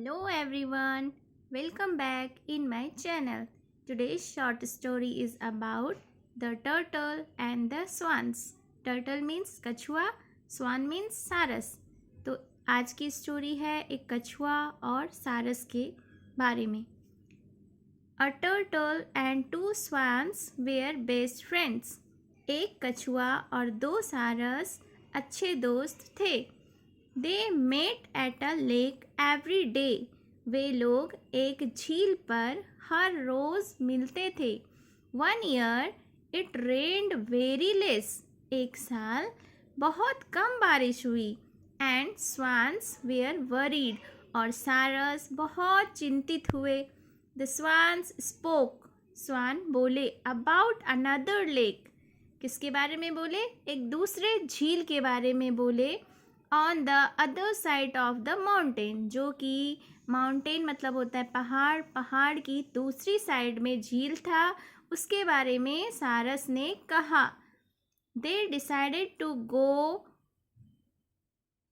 Hello everyone, welcome back in my channel. Today's short story is about the turtle and the swans. Turtle means कछुआ, swan means सारस. तो आज की story है एक कछुआ और सारस के बारे में. A turtle and two swans were best friends. एक कछुआ और दो सारस अच्छे दोस्त थे. They met at a lake every day. वे लोग एक झील पर हर रोज मिलते थे. One year it rained very less. एक साल बहुत कम बारिश हुई. And swans were worried. और सारस बहुत चिंतित हुए. The swans spoke. स्वान बोले about another lake. किसके बारे में बोले? एक दूसरे झील के बारे में बोले. On the other side of the mountain, जो कि माउंटेन मतलब होता है पहाड़, पहाड़ की दूसरी साइड में झील था, उसके बारे में सारस ने कहा. They decided to go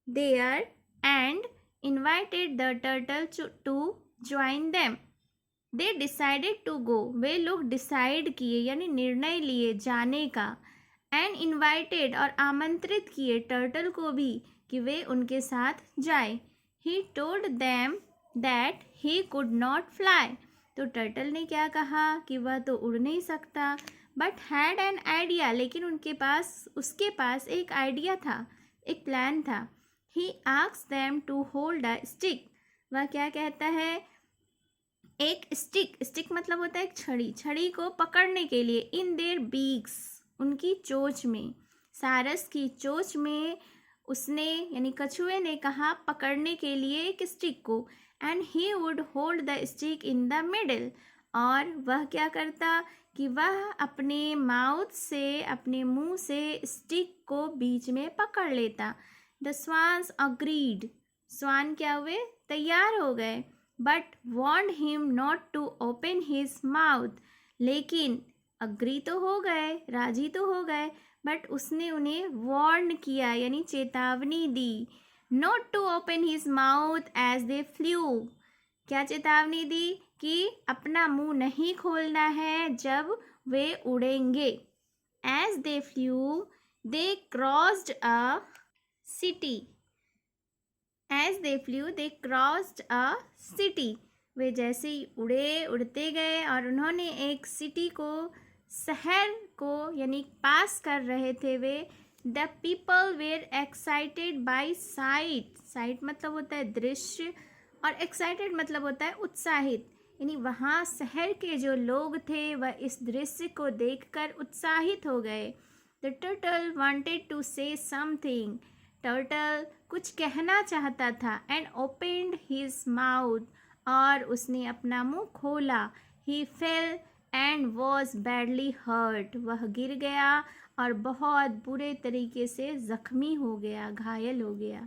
there and invited the turtle to join them. They decided to go, वे लोग डिसाइड किए यानी निर्णय लिए जाने का. एंड इन्वाइटेड और आमंत्रित किए टर्टल को भी कि वे उनके साथ जाए. He told them that he could not fly. तो टर्टल ने क्या कहा कि वह तो उड़ नहीं सकता. बट हैड एन आइडिया, लेकिन उसके पास एक आइडिया था, एक प्लान था. He asked them to hold a stick. वह क्या कहता है? एक स्टिक. स्टिक मतलब होता है एक छड़ी. छड़ी को पकड़ने के लिए. इन देयर बीक्स, उनकी चोंच में, सारस की चोंच में उसने यानी कछुए ने कहा पकड़ने के लिए एक स्टिक को. And he would hold the stick in the middle. और वह क्या करता कि वह अपने माउथ से, अपने मुंह से स्टिक को बीच में पकड़ लेता. The swans agreed. स्वान क्या हुए? तैयार हो गए. But warned him not to open his mouth. लेकिन अग्री तो हो गए, राजी तो हो गए, बट उसने उन्हें वार्न किया यानी चेतावनी दी. Not to open his mouth as they flew. क्या चेतावनी दी? कि अपना मुंह नहीं खोलना है जब वे उड़ेंगे. As they flew they crossed a city. As they flew they crossed a city. वे जैसे ही उड़ते गए और उन्होंने एक सिटी को, शहर को यानी पास कर रहे थे वे. The people were excited by sight. Sight मतलब होता है दृश्य और एक्साइटेड मतलब होता है उत्साहित. यानी वहाँ शहर के जो लोग थे वह इस दृश्य को देखकर उत्साहित हो गए. The turtle wanted to say something. Turtle कुछ कहना चाहता था. एंड ओपनड हिज माउथ, और उसने अपना मुंह खोला. He fell and was badly hurt. वह गिर गया और बहुत बुरे तरीके से जख्मी हो गया, घायल हो गया.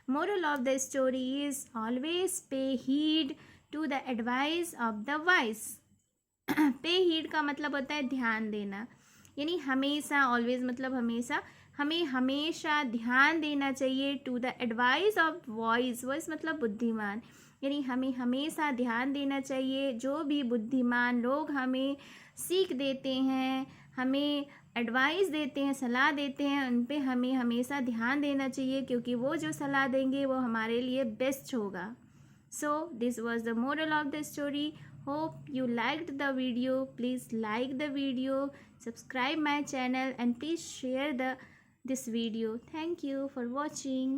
Moral of the story is always pay heed to the advice of the wise. Pay heed का मतलब होता है ध्यान देना, यानी हमेशा. ऑलवेज मतलब हमेशा. हमें हमेशा ध्यान देना चाहिए to the advice of wise. Wise मतलब बुद्धिमान, यानी हमें हमेशा ध्यान देना चाहिए. जो भी बुद्धिमान लोग हमें सीख देते हैं, हमें एडवाइस देते हैं, सलाह देते हैं, उन पे हमें हमेशा ध्यान देना चाहिए, क्योंकि वो जो सलाह देंगे वो हमारे लिए बेस्ट होगा. So this was the moral of the story. Hope you liked the video. Please like the video, subscribe my channel, and please share this video. Thank you for watching.